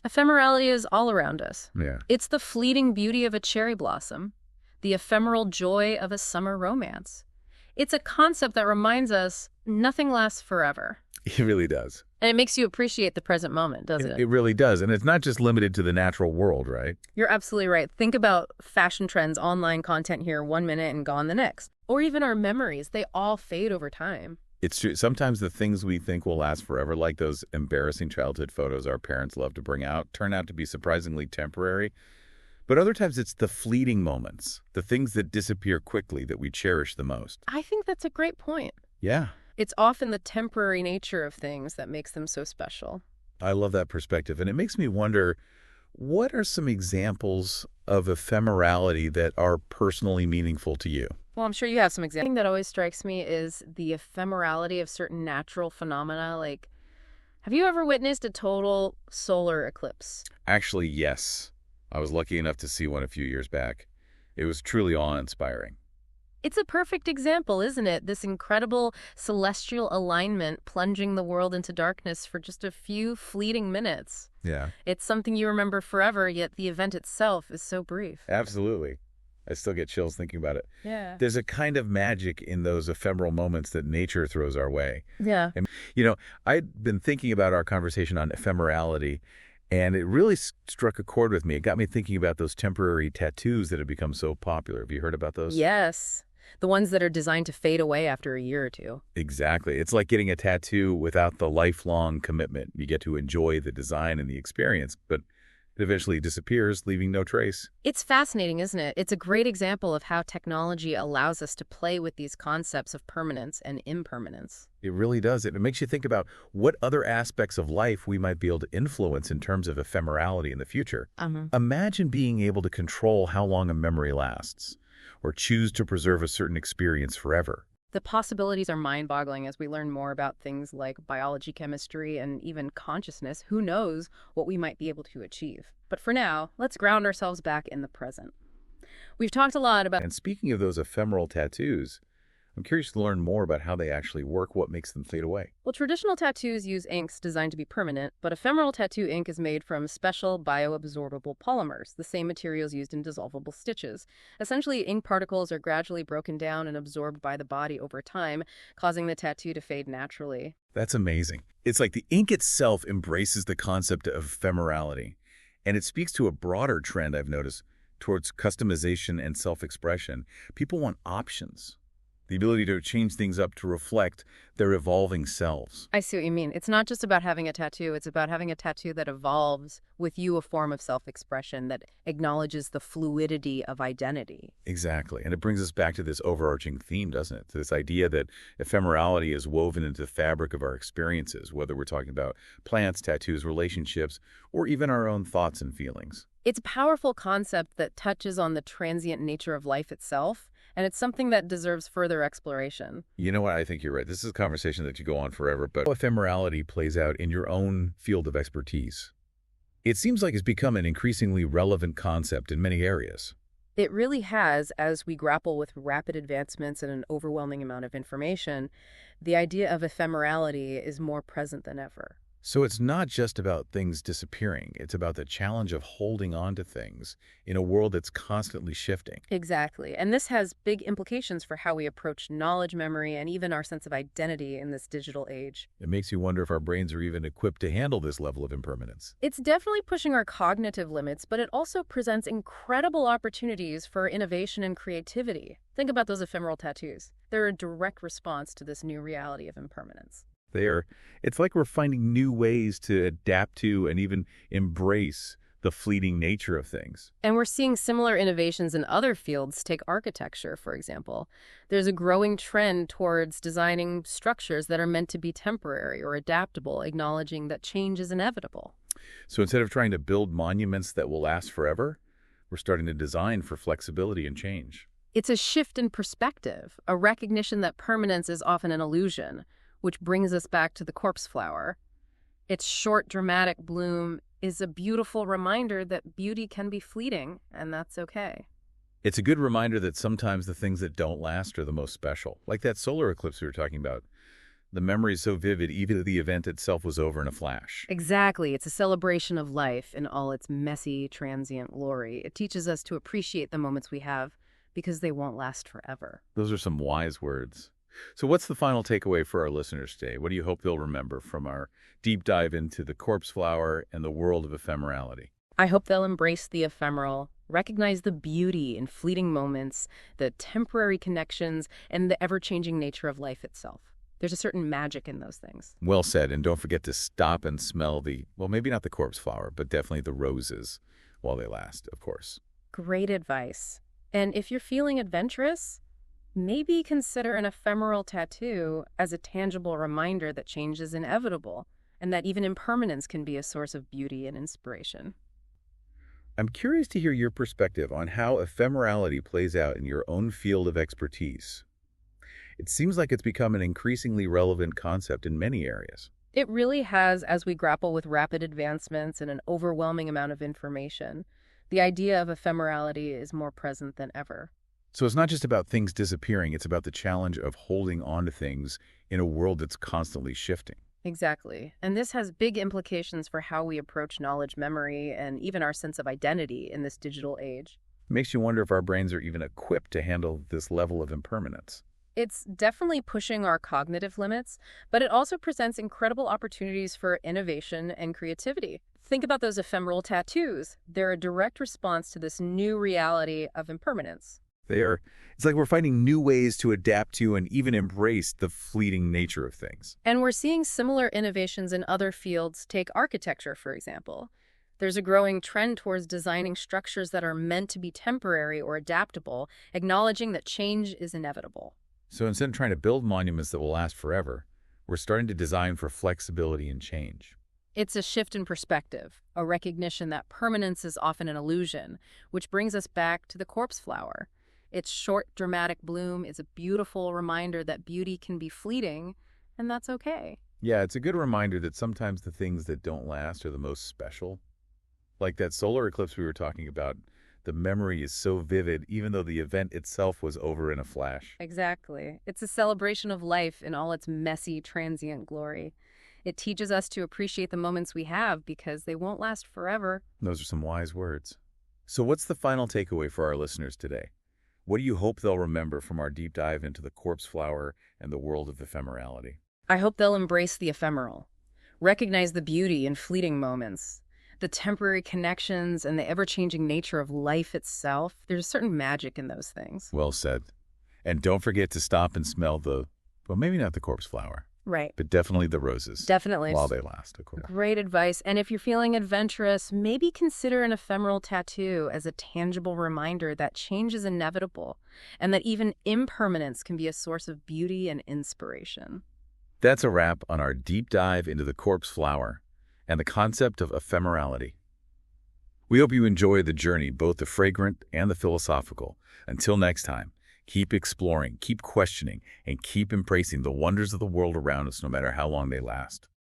Ephemerality is all around us. Yeah. It's the fleeting beauty of a cherry blossom, the ephemeral joy of a summer romance. It's a concept that reminds us nothing lasts forever. It really does. And it makes you appreciate the present moment, doesn't it? It really does. And it's not just limited to the natural world, right? You're absolutely right. Think about fashion trends, online content here 1 minute and gone the next. Or even our memories. They all fade over time. It's true. Sometimes the things we think will last forever, like those embarrassing childhood photos our parents love to bring out, turn out to be surprisingly temporary. But other times it's the fleeting moments, the things that disappear quickly that we cherish the most. I think that's a great point. Yeah. It's often the temporary nature of things that makes them so special. I love that perspective. And it makes me wonder, what are some examples of ephemerality that are personally meaningful to you? Well, I'm sure you have some examples. The thing that always strikes me is the ephemerality of certain natural phenomena. Like, have you ever witnessed a total solar eclipse? Actually, yes. I was lucky enough to see one a few years back. It was truly awe-inspiring. It's a perfect example, isn't it? This incredible celestial alignment plunging the world into darkness for just a few fleeting minutes. Yeah. It's something you remember forever, yet the event itself is so brief. Absolutely. I still get chills thinking about it. Yeah. There's a kind of magic in those ephemeral moments that nature throws our way. Yeah. And, I'd been thinking about our conversation on ephemerality, and it really struck a chord with me. It got me thinking about those temporary tattoos that have become so popular. Have you heard about those? Yes. The ones that are designed to fade away after a year or two. Exactly. It's like getting a tattoo without the lifelong commitment. You get to enjoy the design and the experience, but it eventually disappears, leaving no trace. It's fascinating, isn't it? It's a great example of how technology allows us to play with these concepts of permanence and impermanence. It really does. It makes you think about what other aspects of life we might be able to influence in terms of ephemerality in the future. Imagine being able to control how long a memory lasts, or choose to preserve a certain experience forever. The possibilities are mind-boggling as we learn more about things like biology, chemistry, and even consciousness. Who knows what we might be able to achieve? But for now, let's ground ourselves back in the present. We've talked a lot about... And speaking of those ephemeral tattoos, I'm curious to learn more about how they actually work, what makes them fade away. Well, traditional tattoos use inks designed to be permanent, but ephemeral tattoo ink is made from special bioabsorbable polymers, the same materials used in dissolvable stitches. Essentially, ink particles are gradually broken down and absorbed by the body over time, causing the tattoo to fade naturally. That's amazing. It's like the ink itself embraces the concept of ephemerality, and it speaks to a broader trend I've noticed towards customization and self-expression. People want options. The ability to change things up to reflect their evolving selves. I see what you mean. It's not just about having a tattoo. It's about having a tattoo that evolves with you, a form of self-expression that acknowledges the fluidity of identity. Exactly. And it brings us back to this overarching theme, doesn't it? To this idea that ephemerality is woven into the fabric of our experiences, whether we're talking about plants, tattoos, relationships, or even our own thoughts and feelings. It's a powerful concept that touches on the transient nature of life itself, and it's something that deserves further exploration. You know what? I think you're right. This is a conversation that could go on forever, but how ephemerality plays out in your own field of expertise. It seems like it's become an increasingly relevant concept in many areas. It really has, as we grapple with rapid advancements and an overwhelming amount of information. The idea of ephemerality is more present than ever. So it's not just about things disappearing. It's about the challenge of holding on to things in a world that's constantly shifting. Exactly. And this has big implications for how we approach knowledge, memory, and even our sense of identity in this digital age. It makes you wonder if our brains are even equipped to handle this level of impermanence. It's definitely pushing our cognitive limits, but it also presents incredible opportunities for innovation and creativity. Think about those ephemeral tattoos. They're a direct response to this new reality of impermanence. It's like we're finding new ways to adapt to and even embrace the fleeting nature of things. And we're seeing similar innovations in other fields. Take architecture, for example. There's a growing trend towards designing structures that are meant to be temporary or adaptable, acknowledging that change is inevitable. So instead of trying to build monuments that will last forever, we're starting to design for flexibility and change. It's a shift in perspective, a recognition that permanence is often an illusion, which brings us back to the corpse flower. Its short, dramatic bloom is a beautiful reminder that beauty can be fleeting, and that's okay. It's a good reminder that sometimes the things that don't last are the most special. Like that solar eclipse we were talking about. The memory is so vivid, even the event itself was over in a flash. Exactly. It's a celebration of life in all its messy, transient glory. It teaches us to appreciate the moments we have because they won't last forever. Those are some wise words. So what's the final takeaway for our listeners today? What do you hope they'll remember from our deep dive into the corpse flower and the world of ephemerality? I hope they'll embrace the ephemeral, recognize the beauty in fleeting moments, the temporary connections, and the ever-changing nature of life itself. There's a certain magic in those things. Well said, and don't forget to stop and smell well, maybe not the corpse flower, but definitely the roses while they last, of course. Great advice. And if you're feeling adventurous, maybe consider an ephemeral tattoo as a tangible reminder that change is inevitable and that even impermanence can be a source of beauty and inspiration. I'm curious to hear your perspective on how ephemerality plays out in your own field of expertise. It seems like it's become an increasingly relevant concept in many areas. It really has, as we grapple with rapid advancements and an overwhelming amount of information. The idea of ephemerality is more present than ever. So it's not just about things disappearing, it's about the challenge of holding on to things in a world that's constantly shifting. Exactly. And this has big implications for how we approach knowledge, memory, and even our sense of identity in this digital age. It makes you wonder if our brains are even equipped to handle this level of impermanence. It's definitely pushing our cognitive limits, but it also presents incredible opportunities for innovation and creativity. Think about those ephemeral tattoos. They're a direct response to this new reality of impermanence. It's like we're finding new ways to adapt to and even embrace the fleeting nature of things. And we're seeing similar innovations in other fields. Take architecture, for example. There's a growing trend towards designing structures that are meant to be temporary or adaptable, acknowledging that change is inevitable. So instead of trying to build monuments that will last forever, we're starting to design for flexibility and change. It's a shift in perspective, a recognition that permanence is often an illusion, which brings us back to the corpse flower. Its short, dramatic bloom is a beautiful reminder that beauty can be fleeting, and that's okay. Yeah, it's a good reminder that sometimes the things that don't last are the most special. Like that solar eclipse we were talking about, the memory is so vivid even though the event itself was over in a flash. Exactly. It's a celebration of life in all its messy, transient glory. It teaches us to appreciate the moments we have because they won't last forever. Those are some wise words. So what's the final takeaway for our listeners today? What do you hope they'll remember from our deep dive into the corpse flower and the world of ephemerality? I hope they'll embrace the ephemeral, recognize the beauty in fleeting moments, the temporary connections, and the ever-changing nature of life itself. There's a certain magic in those things. Well said. And don't forget to stop and smell well, maybe not the corpse flower, Right. but definitely the roses. Definitely. While they last, of course. Great advice. And if you're feeling adventurous, maybe consider an ephemeral tattoo as a tangible reminder that change is inevitable and that even impermanence can be a source of beauty and inspiration. That's a wrap on our deep dive into the corpse flower and the concept of ephemerality. We hope you enjoy the journey, both the fragrant and the philosophical. Until next time, keep exploring, keep questioning, and keep embracing the wonders of the world around us no matter how long they last.